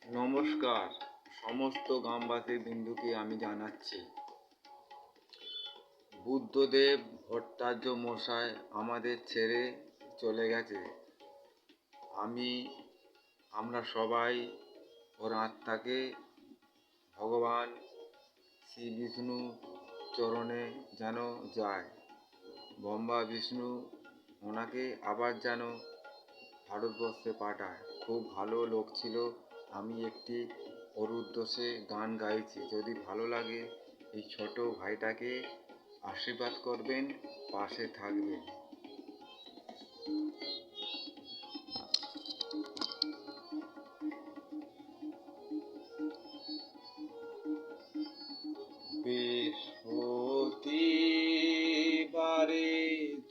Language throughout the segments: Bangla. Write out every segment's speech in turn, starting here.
নমস্কার, সমস্ত গ্রামবাসী বিন্দুকে আমি জানাচ্ছি, বুদ্ধদেব ভট্টাচার্য মশাই আমাদের ছেড়ে চলে গেছে। আমরা সবাই ওর আত্মাকে ভগবান শ্রী বিষ্ণু চরণে যেন যায়। ব্রহ্মা বিষ্ণু ওনাকে আবার যেন ভারতবর্ষে পাঠায়। খুব ভালো লোক ছিল। আমি একটি ওর উদ্দেশ্যে গান গাইছি। যদি ভালো লাগে এই ছোট ভাইটাকে আশীর্বাদ করবেন, পাশে থাকবেন। বৃহস্পতিবারে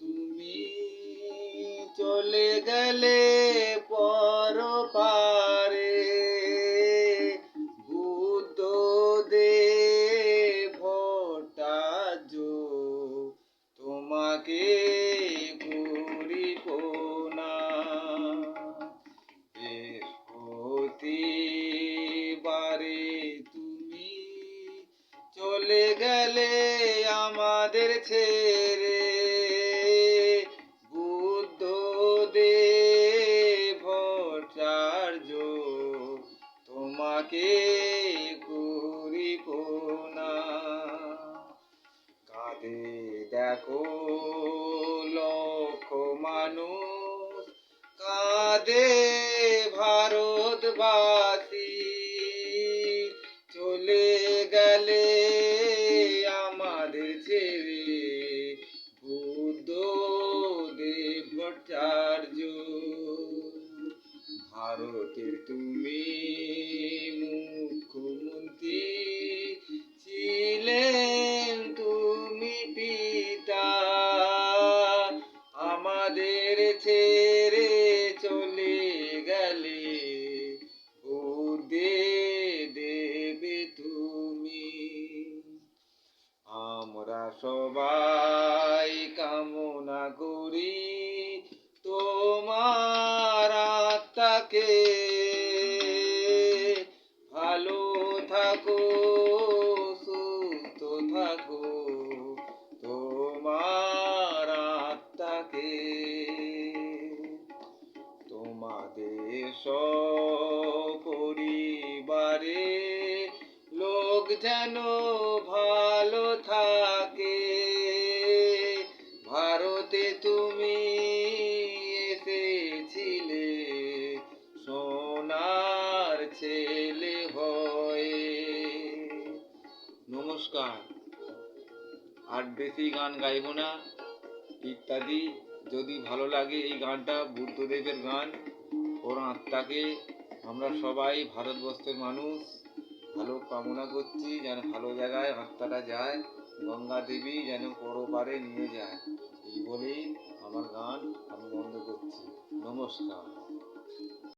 তুমি চলে গেলে পরপারে, বুদ্ধদেব ভট্টাচার্য তোমাকে করিব না। বৃহস্পতিবারে তুমি চলে গেলে আমাদের ছেড়ে, বুদ্ধদেব ভট্টাচার্য তোমাকে করিব না। কাঁদে দেখো লক্ষ মানুষ, কাঁদে ভারতবাসী, চলে গেলে আমাদের ছেড়ে, বুদ্ধদেব ভট্টাচার্য। ভারতের তুমি মুখ্যমন্ত্রী ছিলেন, তুমি পিতা, আমাদের ছেড়ে চলে গেলে বুদ্ধি দেবে তুমি। আমরা সবাই কামনা করি তোমার আত্মাকে ভালো থাকো, সুস্থ থাকো, তোমার আত্মাকে। তোমাদের সপরিবারে লোক যেন ভালো থাকে। ভারতে তুমি এসেছিলে সোনার ছেলে হয়ে। নমস্কার। আর বেশি গান গাইব না, ইত্যাদি। যদি ভালো লাগে এই গানটা, বুদ্ধদেবের গান, ওর আত্মাকে আমরা সবাই ভারতবর্ষের মানুষ ভালো কামনা করছি, যেন ভালো জায়গায় আত্মাটা যায়, গঙ্গা দেবী যেন পরপারে নিয়ে যায়। এই বলেই আমার গান আমি বন্ধ করছি। নমস্কার।